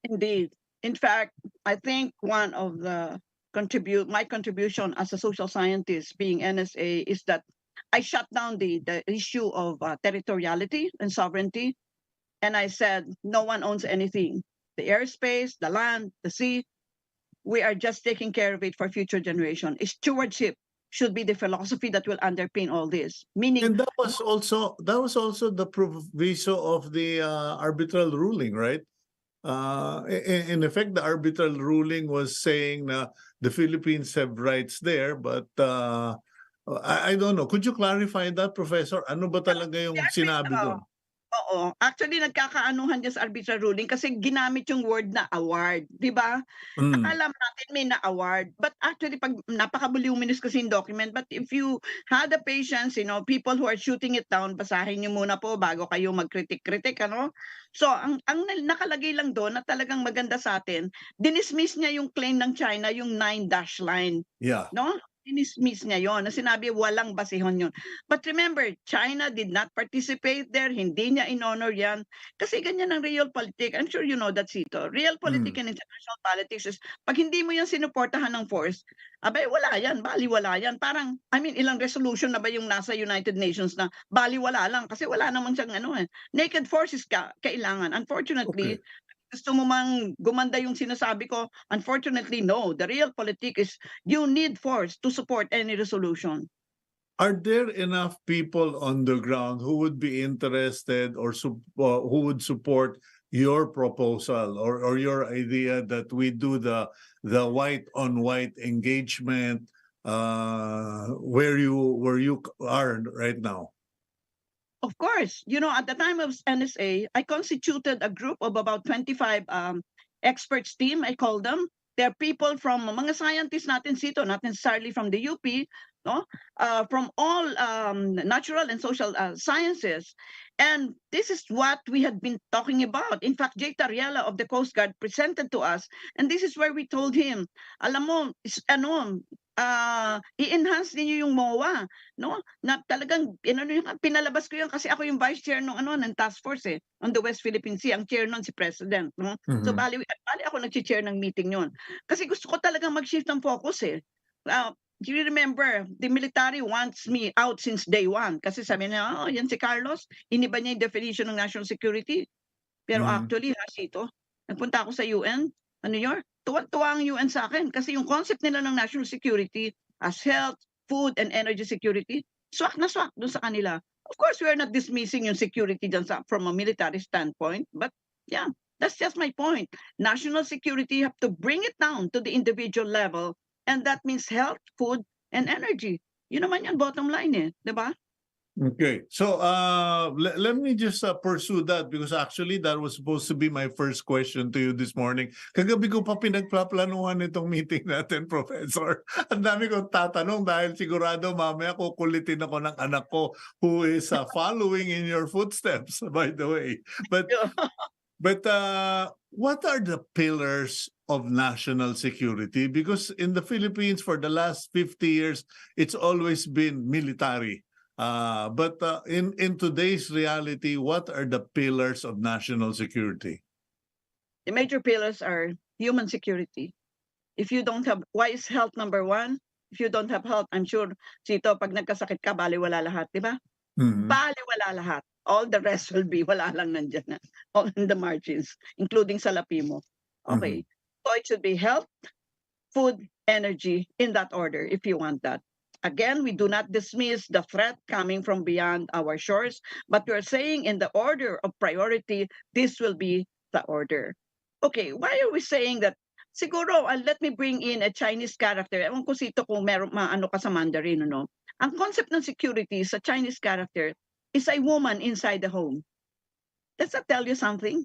Indeed. In fact, I think one of my contribution as a social scientist being NSA is that I shut down the issue of territoriality and sovereignty. And I said, no one owns anything. The airspace, the land, the sea, we are just taking care of it for future generation. Stewardship should be the philosophy that will underpin all this. Meaning, And that was also the proviso of the arbitral ruling, right? In effect, the arbitral ruling was saying the Philippines have rights there, but I don't know. Could you clarify that, Professor? Ano ba talaga yung sinabi doon? Oo. Actually, nagkakaanuhan dyan sa arbitral ruling kasi ginamit yung word na award, di ba? Akala natin may na-award. But actually, pag napaka-voluminous kasi yung document, but if you had the patience, people who are shooting it down, basahin nyo muna po bago kayo mag-critic, So, ang nakalagay lang doon na talagang maganda sa atin, dinismiss niya yung claim ng China, yung 9-dash line. Yeah. No? Dinismiss niya yon na sinabi walang basihon yun. But remember, China did not participate there, hindi niya in-honor yan. Kasi ganyan ang real politics. I'm sure you know that, Cito. Real politics and international politics is, pag hindi mo yan sinuportahan ng force, abay, wala yan, baliwala yan. Parang, ilang resolution na ba yung nasa United Nations na baliwala lang kasi wala naman siyang naked forces kailangan. Unfortunately, gusto mo mang gumanda yung sinasabi ko, unfortunately, no. The real politics is you need force to support any resolution. Are there enough people on the ground who would be interested or who would support your proposal or your idea that we do the white on white engagement where you are right now? Of course, at the time of NSA, I constituted a group of about 25 experts team, I call them. They're people from mga scientists natin Cito, not necessarily from the UP, no? From all natural and social sciences. And this is what we had been talking about. In fact, Jay Tariela of the Coast Guard presented to us, and this is where we told him, alam mo, i-enhance niyo yung MOA, no? Na talagang pinalabas ko yan kasi ako yung vice chair ng task force on the West Philippine Sea, ang chair nun si President, no? So bali ako nag-chair ng meeting yon. Kasi gusto ko talagang mag-shift ng focus Do you remember, the military wants me out since day one. Kasi sabi niya, yan si Carlos, iniba niya yung definition ng national security. Pero actually, Sito, nagpunta ako sa UN, New York, tuwa-tuwa ang UN sa akin kasi yung concept nila ng national security as health, food, and energy security, swak na swak doon sa kanila. Of course, we are not dismissing yung security dyan from a military standpoint, but yeah, that's just my point. National security, you have to bring it down to the individual level, and that means health, food, and energy. Yun naman yung bottom line eh, di ba? Okay, so let me just pursue that because actually that was supposed to be my first question to you this morning. Kagabi ko pa pinagplaplanuhan itong meeting natin, Professor. Ang dami kong tatanong dahil sigurado mamaya kukulitin ako ng anak ko who is following in your footsteps, by the way. But what are the pillars of national security? Because in the Philippines for the last 50 years, it's always been military. But in today's reality, what are the pillars of national security? The major pillars are human security. If you don't have, why is health number one? If you don't have health, I'm sure, Cito, pag nagkasakit ka, baliwala lahat, di ba? Mhm. Baliwala lahat. All the rest will be, wala lang nandyan na. All in the margins, including salapi mo. Okay. So it should be health, food, energy, in that order, if you want that. Again, we do not dismiss the threat coming from beyond our shores, but we are saying in the order of priority, this will be the order. Okay, why are we saying that? Siguro, let me bring in a Chinese character. Ewan ko sito kung meron maano ka sa Mandarin, no? Ang concept ng security sa Chinese character is a woman inside the home. Does that tell you something?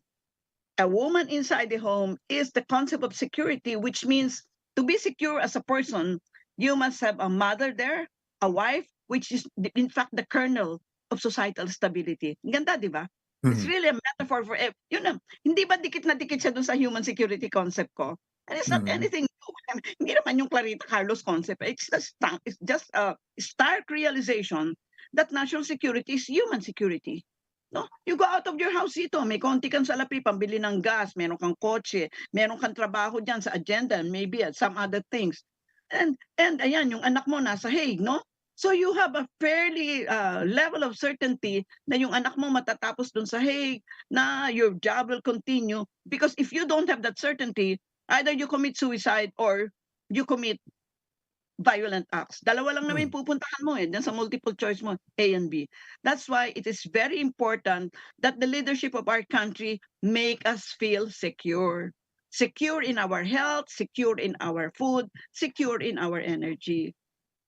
A woman inside the home is the concept of security, which means to be secure as a person, you must have a mother there, a wife, which is in fact the kernel of societal stability. Ganda, di ba? It's really a metaphor for, yun na, hindi ba dikit na dikit siya dun sa human security concept ko? And it's not anything new. Hindi naman yung Clarita Carlos concept. It's just a stark realization that national security is human security. No? You go out of your house ito, may konti kang salapi, pambili ng gas, meron kang kotse, meron kang trabaho dyan sa agenda, maybe at some other things. And ayan, yung anak mo nasa Hague, no? So you have a fairly level of certainty na yung anak mo matatapos dun sa Hague, na your job will continue. Because if you don't have that certainty, either you commit suicide or you commit violent acts. Dalawa lang naman yung pupuntahan mo dyan sa multiple choice mo, A and B. That's why it is very important that the leadership of our country make us feel secure. Secure in our health, secure in our food, secure in our energy.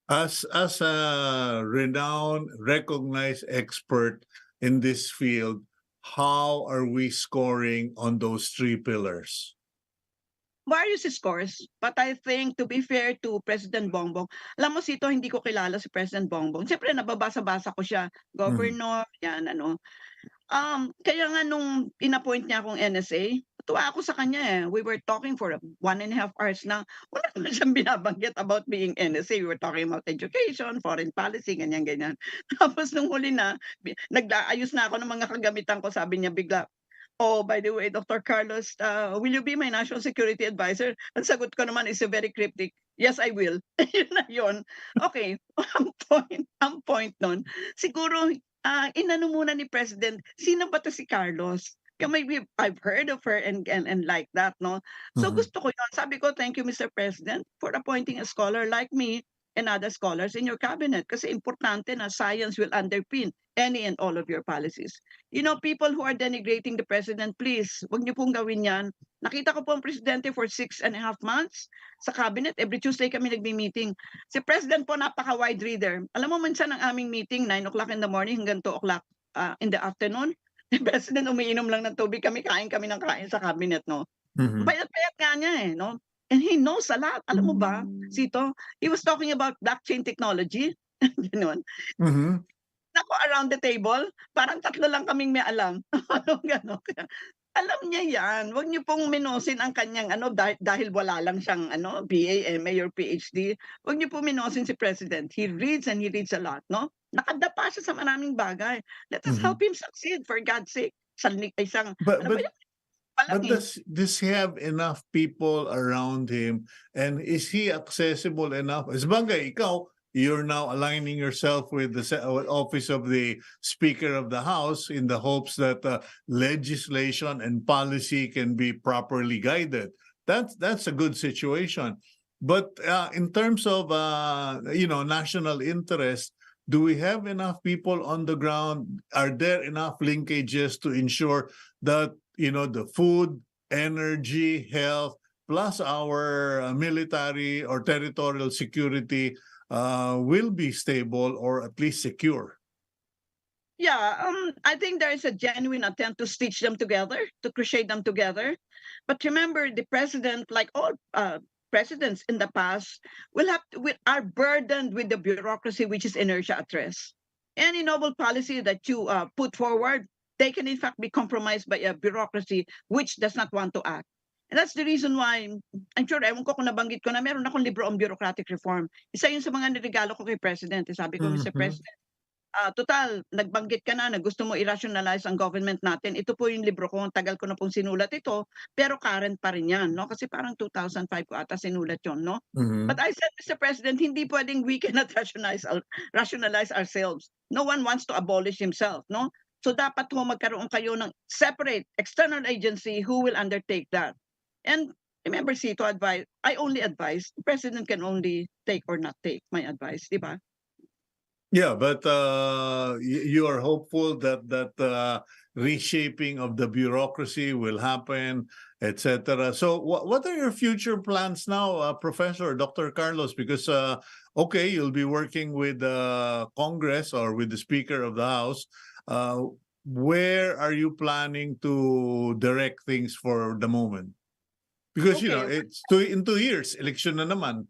As a renowned, recognized expert in this field, how are we scoring on those three pillars? Various scores, but I think to be fair to President Bongbong, alam mo Sito, hindi ko kilala si President Bongbong. Siyempre nababasa-basa ko siya, governor, yan ano. Kaya nga nung in-appoint niya akong NSA, tuwa ako sa kanya We were talking for 1.5 hours na wala naman siyang binabanggit about being NSA. We were talking about education, foreign policy, ganyan-ganyan. Tapos nung huli na, nag-aayos na ako ng mga kagamitan ko, sabi niya bigla, oh, by the way, Dr. Carlos, will you be my national security advisor? Ang sagot ko naman is very cryptic. Yes, I will. Yun na yun. Okay, ang point nun, siguro, inano muna ni President, sino ba to si Carlos? Kaya maybe I've heard of her and like that, no? So gusto ko yun. Sabi ko, thank you, Mr. President, for appointing a scholar like me and other scholars in your cabinet. Kasi importante na science will underpin any and all of your policies. You know, people who are denigrating the president, please, wag niyo pong gawin yan. Nakita ko po ang presidente for 6.5 months sa cabinet. Every Tuesday kami nagbi-meeting. Si president po napaka-wide reader. Alam mo, minsan ang aming meeting, 9 o'clock in the morning hanggang 2 o'clock in the afternoon. The president umiinom lang ng tubig. Kami kami ng kain sa cabinet, no? Payat-payat nga niya no? And he knows a lot. Alam mo ba, Sito, he was talking about blockchain technology. Ganun. Ako around the table, parang tatlo lang kaming may alam. Gano'n. Alam niya yan. Huwag niyo pong minosin ang kanyang dahil wala lang siyang BA, MA or PhD. Huwag niyo pong minosin si President. He reads and he reads a lot, no? Nakadapa siya sa maraming bagay. Let us help him succeed, for God's sake. But does he have enough people around him? And is he accessible enough? Sabagay, ikaw, you're now aligning yourself with the office of the Speaker of the House in the hopes that legislation and policy can be properly guided. That's a good situation. But in terms of national interest, do we have enough people on the ground? Are there enough linkages to ensure that, the food, energy, health, plus our military or territorial security will be stable or at least secure? Yeah, I think there is a genuine attempt to stitch them together, to crochet them together. But remember, the president, like all presidents in the past, are burdened with the bureaucracy, which is inertia at rest. Any noble policy that you put forward, they can in fact be compromised by a bureaucracy which does not want to act. And that's the reason why, I'm sure, ewan ko kung nabanggit ko na, meron akong libro on bureaucratic reform. Isa yun sa mga niregalo ko kay President. Sabi ko, Mr. Mhm. President, total nagbanggit ka na gusto mo i-rationalize ang government natin. Ito po yung libro ko, tagal ko na pong sinulat ito, pero current pa rin 'yan, 'no? Kasi parang 2005 ko ata sinulat 'yon, 'no? But Mhm. I said, Mr. President, hindi puwedeng we cannot rationalize ourselves. No one wants to abolish himself, no? So dapat ho magkaroon kayo ng separate external agency who will undertake that. And remember, Cito, I only advise. The president can only take or not take my advice, 'di ba? Yeah, but you are hopeful that reshaping of the bureaucracy will happen, etc. So, what are your future plans now, Professor Dr. Carlos? Because okay, you'll be working with Congress or with the Speaker of the House. Where are you planning to direct things for the moment? Because Okay. it's in 2 years, election na naman.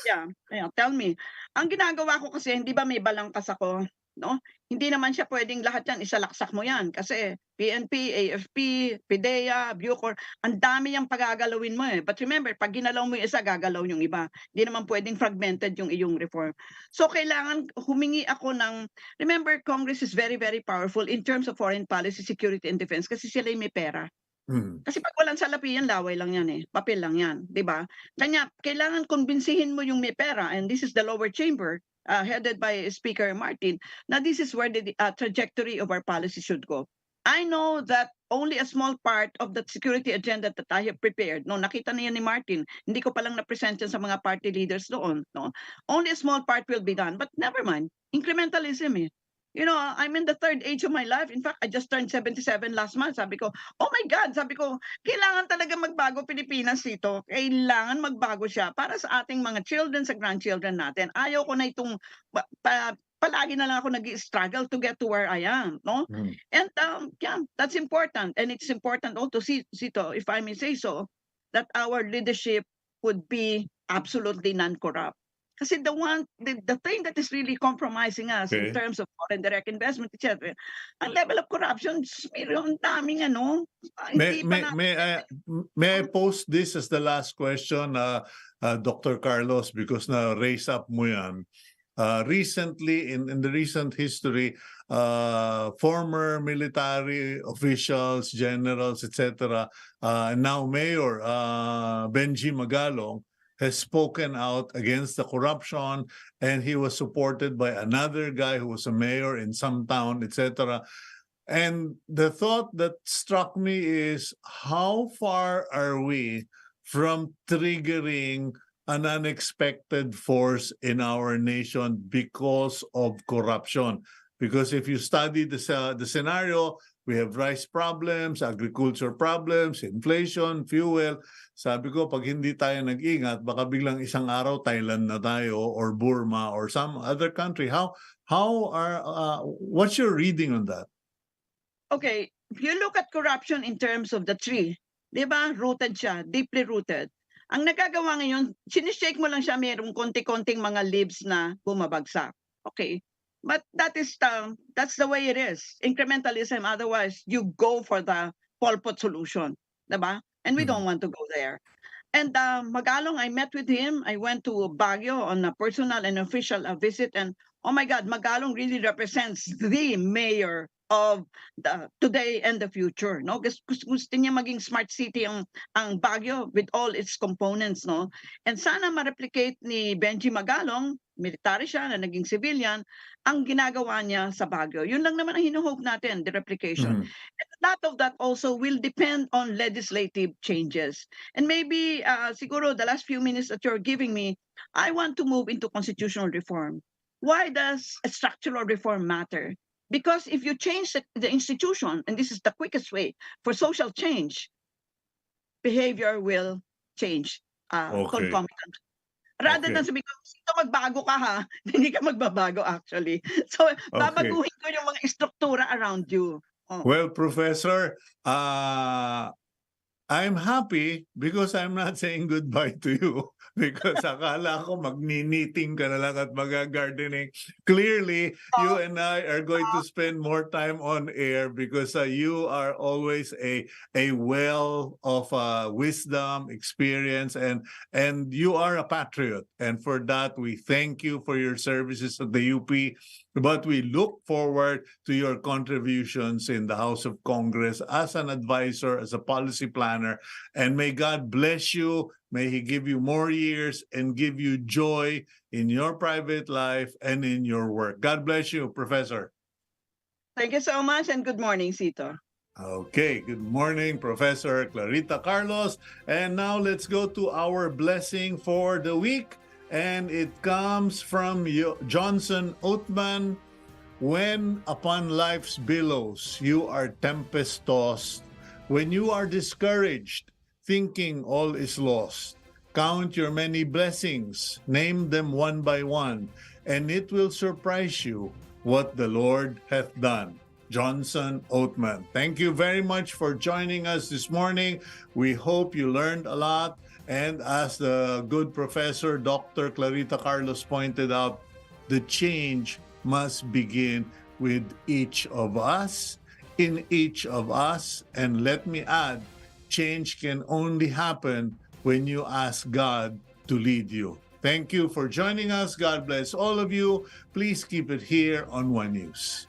Yeah, tell me. Ang ginagawa ko kasi, hindi ba may balangkas ako, 'no? Hindi naman siya puwedeng lahat 'yan isalaksak mo 'yan kasi PNP, AFP, PIDEA, Bucor, ang dami 'yang pagagalawin mo, eh. But remember, 'pag ginalaw mo yung isa, gagalaw yung iba. Hindi naman puwedeng fragmented yung iyong reform. So kailangan humingi ako ng, remember, Congress is very, very powerful in terms of foreign policy, security, and defense kasi sila yung may pera. Hmm. Kasi 'pag walang salapi yan, laway lang yan, eh, papel lang yan, 'di ba? Kanya kailangan kumbinsihin mo yung may pera, and this is the lower chamber, headed by Speaker Martin, na this is where the trajectory of our policy should go. I know that only a small part of the security agenda that I have prepared, no, nakita na yan ni Martin, hindi ko pa lang na-present yan sa mga party leaders doon, no? Only a small part will be done, but never mind, incrementalism, eh. I'm in the third age of my life. In fact, I just turned 77 last month. Sabi ko, oh my God, sabi ko, kailangan talaga magbago Pilipinas dito. Kailangan magbago siya para sa ating mga children, sa grandchildren natin. Ayaw ko na itong, palagi na lang ako nag-struggle to get to where I am, no? Hmm. And yeah, that's important. And it's important also, Sito, if I may say so, that our leadership would be absolutely non-corrupt. Kasi the thing that is really compromising us in Okay. terms of foreign direct investment, etc., ang level of corruption, mayroon daming May hindi pa may natin may I may I pose this as the last question, Dr. Carlos, because na-raise up mo yan. Recently, in the recent history, former military officials, generals, etc., now Mayor Benji Magalong has spoken out against the corruption, and he was supported by another guy who was a mayor in some town, etc. And the thought that struck me is, how far are we from triggering an unexpected force in our nation because of corruption? Because if you study the scenario, we have rice problems, agriculture problems, inflation, fuel. Sabi ko, pag hindi tayo nag-ingat, baka biglang isang araw Thailand na tayo, or Burma, or some other country. What's your reading on that? Okay, if you look at corruption in terms of the tree, 'di ba? Rooted siya, deeply rooted. Ang nagagawa ngayon, sinishake mo lang siya, mayroong konti-konting mga leaves na bumabagsak. Okay. But that's the way it is. Incrementalism, otherwise you go for the Pol Pot solution, 'di ba? And we don't want to go there. And Magalong, I met with him. I went to Baguio on a personal and official visit, and oh my God, Magalong really represents the mayor of the today and the future, no? Gusto niya maging smart city ang Baguio with all its components, no? And sana ma-replicate ni Benji Magalong, military siya na naging civilian, ang ginagawa niya sa Baguio. Yun lang naman ang hinuhope natin, the replication. Mhm. And a lot of that also will depend on legislative changes. And maybe siguro the last few minutes that you're giving me, I want to move into constitutional reform. Why does a structural reform matter? Because if you change the institution, and this is the quickest way for social change, behavior will change Okay. concomitant. Rather than Okay. sabihin ko, "Sito magbago ka ha," hindi ka magbabago actually. So, Okay. babaguhin ko yung mga istruktura around you. Oh. Well, Professor, I'm happy because I'm not saying goodbye to you because akala ko magni-knitting ka na lang at mag-gardening. Clearly, you and I are going to spend more time on air because you are always a well of wisdom, experience, and you are a patriot. And for that, we thank you for your services at the UP. But we look forward to your contributions in the House of Congress as an advisor, as a policy planner. And may God bless you. May He give you more years and give you joy in your private life and in your work. God bless you, Professor. Thank you so much and good morning, Sito. Okay, good morning, Professor Clarita Carlos. And now let's go to our blessing for the week. And it comes from Johnson Oatman. When upon life's billows you are tempest-tossed, when you are discouraged, thinking all is lost, count your many blessings, name them one by one, and it will surprise you what the Lord hath done. Johnson Oatman. Thank you very much for joining us this morning. We hope you learned a lot. And as the good professor, Dr. Clarita Carlos pointed out, the change must begin with each of us, in each of us. And let me add, change can only happen when you ask God to lead you. Thank you for joining us. God bless all of you. Please keep it here on One News.